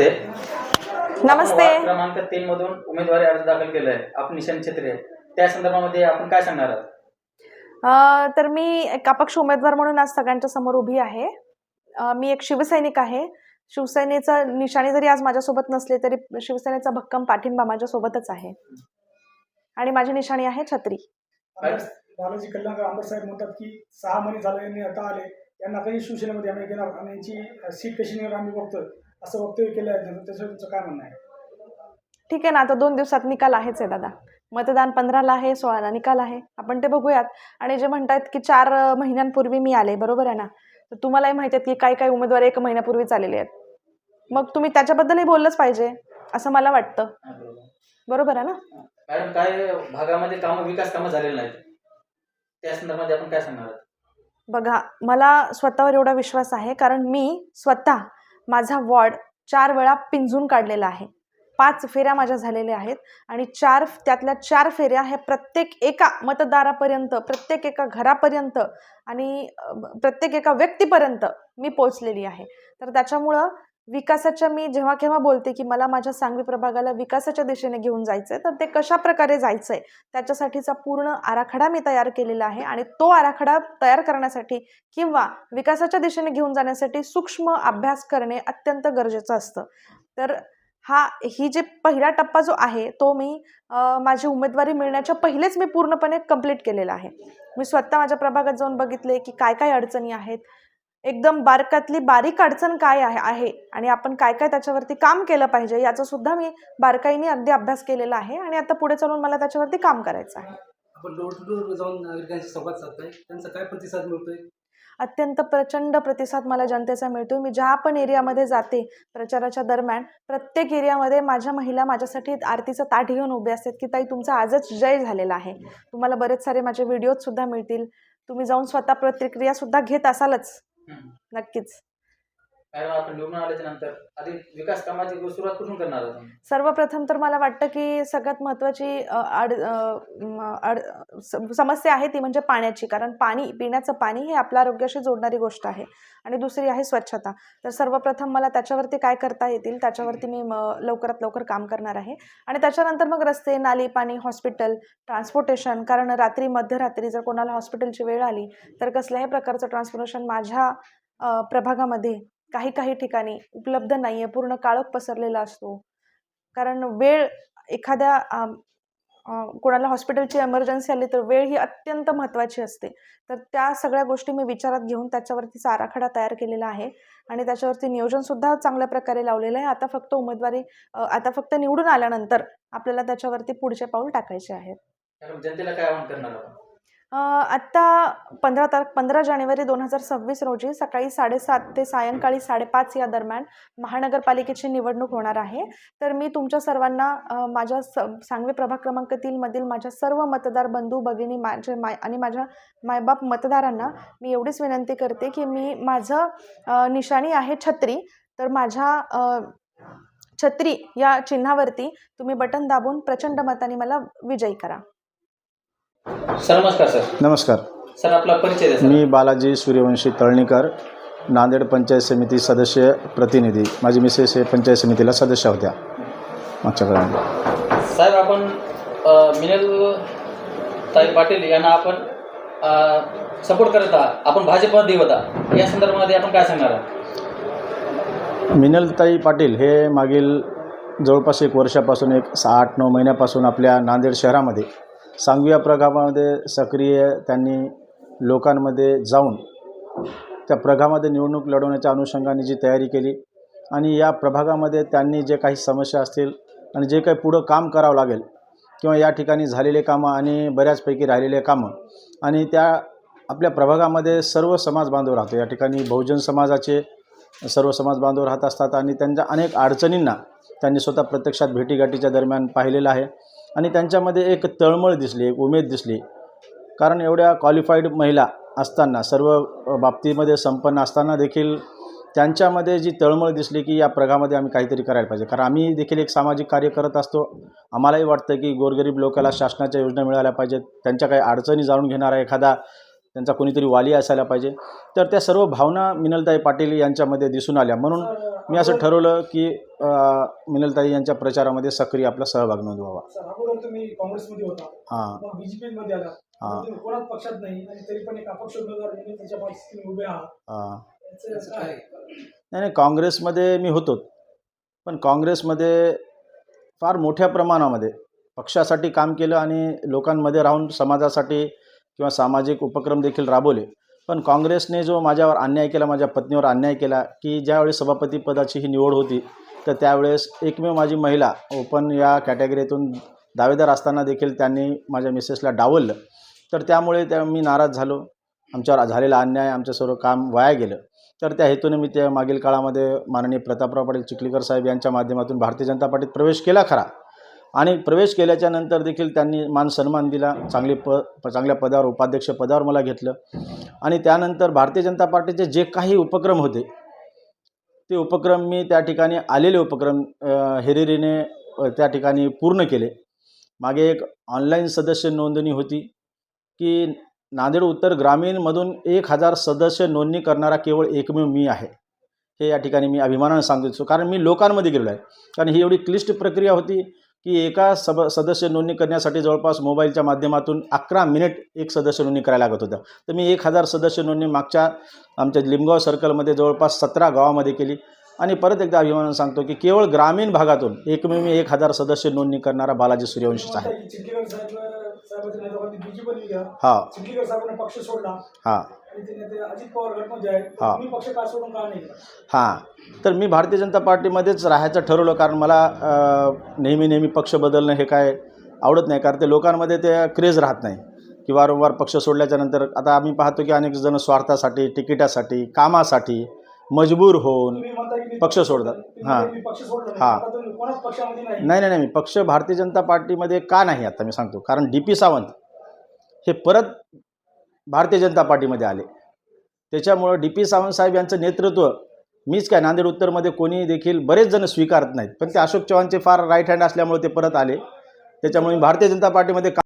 नमस्ते. नमस्ते. Ward क्रमांक 3 मधून उमेदवारी अर्ज दाखल केला आहे. आपण निशांत छत्री आहे. त्या संदर्भामध्ये आपण काय सांगणार आहात? तर मी एक अपक्ष उमेदवार म्हणून आज सगळ्यांच्या समोर उभी आहे. मी एक शिवसैनिक आहे. शिवसेनेचा निशाणी जरी आज माझ्यासोबत नसले तरी शिवसेनेचा भक्कम पाठिंबा माझ्यासोबतच आहे आणि माझी निशाणी आहे छत्री. बालाजी कल्याणकर आंबट साहेब म्हणतात की 6 महिने झाले यांनी आता आले, यांना काही शिवसेनेमध्ये आम्ही घेणार आणि यांची सीट कशी नेणार आम्ही बघतोय असं वक्तव्य केलं आहे. त्याच्यावर तुमचं काय म्हणणं आहे? ठीक आहे ना, आता 2 दिवसात निकाल आहेच आहे दादा. मतदान 15ला आहे, 16ला निकाल आहे. आपण ते बघूयात. आणि जे म्हणतात की 4 महिन्यांपूर्वी मी आले, बरोबर आहे ना? तर तुम्हालाही माहिती आहे की काही काही उमेदवार 1 महिन्यापूर्वीच आलेले आहेत. मग तुम्ही त्याच्याबद्दलही बोललंच पाहिजे असं मला वाटतं. बरोबर आहे ना? कारण काय भागामध्ये विकास कामं झालेली नाहीत. त्या संदर्भामध्ये आपण काय सांगणार आहात? बघा, मला स्वतःवर एवढा विश्वास आहे कारण मी स्वतः माझा वॉर्ड 4 वेळा पिंजून काढलेला आहे. 5 फेऱ्या माझ्या झालेल्या आहेत आणि त्यातल्या 4 फेऱ्या हे प्रत्येक एका मतदारापर्यंत, प्रत्येक एका घरापर्यंत आणि प्रत्येक एका व्यक्तीपर्यंत मी पोहोचलेली आहे. तर त्याच्यामुळं विकासाच्या मी जेव्हा केव्हा बोलते की मला माझ्या सांगवी प्रभागाला विकासाच्या दिशेने घेऊन जायचं आहे, तर ते कशा प्रकारे जायचं आहे त्याच्यासाठीचा पूर्ण आराखडा मी तयार केलेला आहे. आणि तो आराखडा तयार करण्यासाठी किंवा विकासाच्या दिशेने घेऊन जाण्यासाठी सूक्ष्म अभ्यास करणे अत्यंत गरजेचं असतं. तर ही जे पहिला टप्पा जो आहे तो मी माझी उमेदवारी मिळण्याच्या पहिलेच मी पूर्णपणे कंप्लीट केलेला आहे. मी स्वतः माझ्या प्रभागात जाऊन बघितले की काय काय अडचणी आहेत, एकदम बारकातली बारीक अडचण काय आहे आणि आपण काय काय त्याच्यावरती काम केलं पाहिजे याचा सुद्धा मी बारकाईने अगदी अभ्यास केलेला आहे आणि आता पुढे चालून मला त्याच्यावरती काम करायचं आहे. आपण डोर टू डोर जाऊन नागरिकांशी संवाद साधताय, त्यांचा काय प्रतिसाद मिळतोय? अत्यंत प्रचंड प्रतिसाद मला जनतेचा मिळतो. मी ज्या पण एरियामध्ये जाते प्रचाराच्या दरम्यान, प्रत्येक एरियामध्ये माझ्या महिला माझ्यासाठी आरतीचं ताट घेऊन उभे असतात की ताई तुमचा आजच जय झालेला आहे. तुम्हाला बरेच सारे माझे व्हिडिओज सुद्धा मिळतील. तुम्ही जाऊन स्वतः प्रतिक्रिया सुद्धा घेत असालच. नक्कीच. कारण आपण निवडून आल्याच्या नंतर आधी विकास कामाची सुरुवात कुठून करणार आहात? सर्वप्रथम तर मला वाटतं की सगळ्यात महत्त्वाची समस्या आहे ती म्हणजे पाण्याची. कारण पिण्याचं पाणी हे आपल्या आरोग्याशी जोडणारी गोष्ट आहे. आणि दुसरी आहे स्वच्छता. तर सर्वप्रथम मला त्याच्यावरती काय करता येतील त्याच्यावरती मी लवकरात लवकर काम करणार आहे. आणि त्याच्यानंतर मग रस्ते, नाली, पाणी, हॉस्पिटल, ट्रान्सपोर्टेशन. कारण मध्यरात्री जर कोणाला हॉस्पिटलची वेळ आली तर कसल्याही प्रकारचं ट्रान्सपोर्टेशन माझ्या प्रभागामध्ये काही ठिकाणी उपलब्ध नाही आहे. पूर्ण काळोख पसरलेला असतो. कारण वेळ एखाद्या कोणाला हॉस्पिटलची एमर्जन्सी आली तर वेळ ही अत्यंत महत्त्वाची असते. तर त्या सगळ्या गोष्टी मी विचारात घेऊन त्याच्यावरतीचा आराखडा तयार केलेला आहे आणि त्याच्यावरती नियोजनसुद्धा चांगल्या प्रकारे लावलेलं आहे. आता फक्त निवडून आल्यानंतर आपल्याला त्याच्यावरती पुढचे पाऊल टाकायचे आहेत. जनतेला काय आवाहन करणार आपण? आत्ता 15 जानेवारी 2026 रोजी सकाळी 7:30 ते सायंकाळी 5:30 या दरम्यान महानगरपालिकेची निवडणूक होणार आहे. तर मी तुमच्या सर्वांना माझ्या सांगवी प्रभाग क्रमांक 3 मधील माझ्या सर्व मतदार बंधू भगिनी आणि माझ्या मायबाप मतदारांना मी एवढीच विनंती करते की माझं निशाणी आहे छत्री. तर माझ्या छत्री या चिन्हावरती तुम्ही बटन दाबून प्रचंड मताने मला विजयी करा. सर नमस्कार. सर नमस्कार. सर आपला परिचय द्या. मी बालाजी सूर्यवंशी तळणीकर, नांदेड पंचायत समिती सदस्य प्रतिनिधी. माझी मिसेस हे पंचायत समितीला सदस्य होत्या मागच्या काळामध्ये. साहेब आपण मिनल ताई पाटील यांना आपण सपोर्ट करत आहात, आपण भाजपमध्ये होता, या संदर्भामध्ये आपण काय सांगणार आहात? मिनलताई पाटील हे मागील जवळपास 1 वर्षापासून 8-9 महिन्यापासून आपल्या नांदेड शहरामध्ये सांगवी या प्रभागामध्ये सक्रिय त्यांनी लोकांमध्ये जाऊन त्या प्रभागामध्ये निवडणूक लढवण्याच्या अनुषंगाने जी तयारी केली आणि या प्रभागामध्ये त्यांनी जे काही समस्या असतील आणि जे काही पुढं काम करावं लागेल किंवा या ठिकाणी झालेले कामं आणि बऱ्याचपैकी राहिलेले कामं आणि त्या आपल्या प्रभागामध्ये सर्व समाज बांधव राहतो. या ठिकाणी बहुजन समाजाचे सर्व समाज बांधव राहत असतात आणि त्यांच्या अनेक अडचणींना त्यांनी स्वतः प्रत्यक्षात भेटीगाठीच्या दरम्यान पाहिलेलं आहे आणि त्यांच्यामध्ये एक तळमळ दिसली, एक उमेद दिसली. कारण एवढ्या क्वालिफाईड महिला असताना, सर्व बाबतीमध्ये संपन्न असताना देखील त्यांच्यामध्ये जी तळमळ दिसली की या प्रभागामध्ये आम्ही काहीतरी करायला पाहिजे. कारण आम्ही देखील एक सामाजिक कार्य करत असतो. आम्हालाही वाटतं की गोरगरीब लोकांना शासनाच्या योजना मिळाल्या पाहिजेत, त्यांच्या काही अडचणी जाणून घेणारा एखादा त्यांचा कोणीतरी वाली असायला पाहिजे. तर त्या सर्व भावना मिनलताई पाटील यांच्यामध्ये दिसून आल्या. म्हणून मी असं ठरवलं की मिनलताई यांच्या प्रचारामध्ये सक्रिय आपला सहभाग नोंदवावा. सर अगोदर तुम्ही काँग्रेसमध्ये होता, हां मग बीजेपी मध्ये आला, हां तुम्ही कोणाच पक्षात नाही आणि तरी पण एक अपक्ष उमेदवार म्हणून त्याच्या पाठीशी तुम्ही उभे आहात. हां याचं त्याचं काय? काय नाही नाही, काँग्रेसमध्ये मी होतो, पण काँग्रेसमध्ये फार मोठ्या प्रमाणामध्ये पक्षासाठी काम केलं आणि लोकांमध्ये राहून समाजासाठी किंवा सामाजिक उपक्रम देखील राबवले. पण काँग्रेसने जो माझ्यावर अन्याय केला, माझ्या पत्नीवर अन्याय केला, की ज्यावेळेस सभापतीपदाची ही निवड होती तर त्यावेळेस एकमेव माझी महिला ओपन या कॅटेगरीतून दावेदार असताना देखील त्यांनी माझ्या मिसेसला डावललं. तर त्यामुळे मी नाराज झालो. आमच्यावर झालेला अन्याय, आमचं सर्व काम वाया गेलं. तर त्या हेतूने मी त्या मागील काळामध्ये माननीय प्रतापराव पाटील चिखलीकर साहेब यांच्या माध्यमातून भारतीय जनता पार्टीत प्रवेश केला खरा, आणि प्रवेश केल्याच्या नंतर देखील त्यांनी मान सन्मान दिला. चांगल्या पदावर, उपाध्यक्ष पदावर मला घेतलं. आणि त्यानंतर भारतीय जनता पार्टीचे जे काही उपक्रम होते ते उपक्रम मी त्या ठिकाणी आलेले उपक्रम हिरिरीने त्या ठिकाणी पूर्ण केले. मागे एक ऑनलाईन सदस्य नोंदणी होती की नांदेड उत्तर ग्रामीणमधून 1000 सदस्य नोंदणी करणारा केवळ एकमेव मी आहे. हे या ठिकाणी मी अभिमानाने सांगू इच्छितो, कारण मी लोकांमध्ये गेलो आहे. कारण ही एवढी क्लिष्ट प्रक्रिया होती की एका सदस्य नोंदणी करण्यासाठी जवळपास मोबाईलच्या माध्यमातून 11 मिनिट एक सदस्य नोंदणी करायला लागत होतं. तर मी 1000 सदस्य नोंदणी मागच्या आमच्या लिंबगाव सर्कलमध्ये जवळपास 17 गावामध्ये केली. आणि परत एकदा अभिमानाने सांगतो की केवळ ग्रामीण भागातून एकमेव मी 1000 सदस्य नोंदणी करणारा बालाजी सूर्यवंशीच आहे. चिखलीकर साहेबांच्या नेतृत्वाखाली बीजेपी गेला, हां चिखलीकर साहेबांनी पक्ष सोडला हां आणि ते अजित पवार गटमध्ये आहे. हा. तुम्ही पक्ष का सोडून का नाही? हां, तर मी भारतीय जनता पार्टीमध्येच राहायचं ठरवलं, कारण मला नेहमी पक्ष बदलणं हे काय आवडत नाही. कारण ते लोकांमध्ये ते क्रेज राहत नाही की वारंवार पक्ष सोडल्याच्यानंतर. आता आम्ही पाहतो की अनेक जण स्वार्थासाठी, तिकिटासाठी, कामासाठी मजबूर होऊन तुम्ही म्हणता की मी पक्ष सोडतात. हां मी पक्ष सोडला नाही. हा. आता तुम्ही कोणाच पक्षामध्ये नाही. नाही नाही नाही, मी पक्ष भारतीय जनता पार्टीमध्ये का नाही आता मी सांगतो. कारण डी.पी. सावंत हे परत भारतीय जनता पार्टीमध्ये आले. त्याच्यामुळं डी.पी. सावंत साहेब यांचं नेतृत्व मीच काय, नांदेड उत्तरमध्ये कोणी देखील बरेच जण स्वीकारत नाहीत, पण ते अशोक चव्हाणचे फार राईट हँड असल्यामुळे ते परत आले. त्याच्यामुळे मी भारतीय जनता पार्टीमध्ये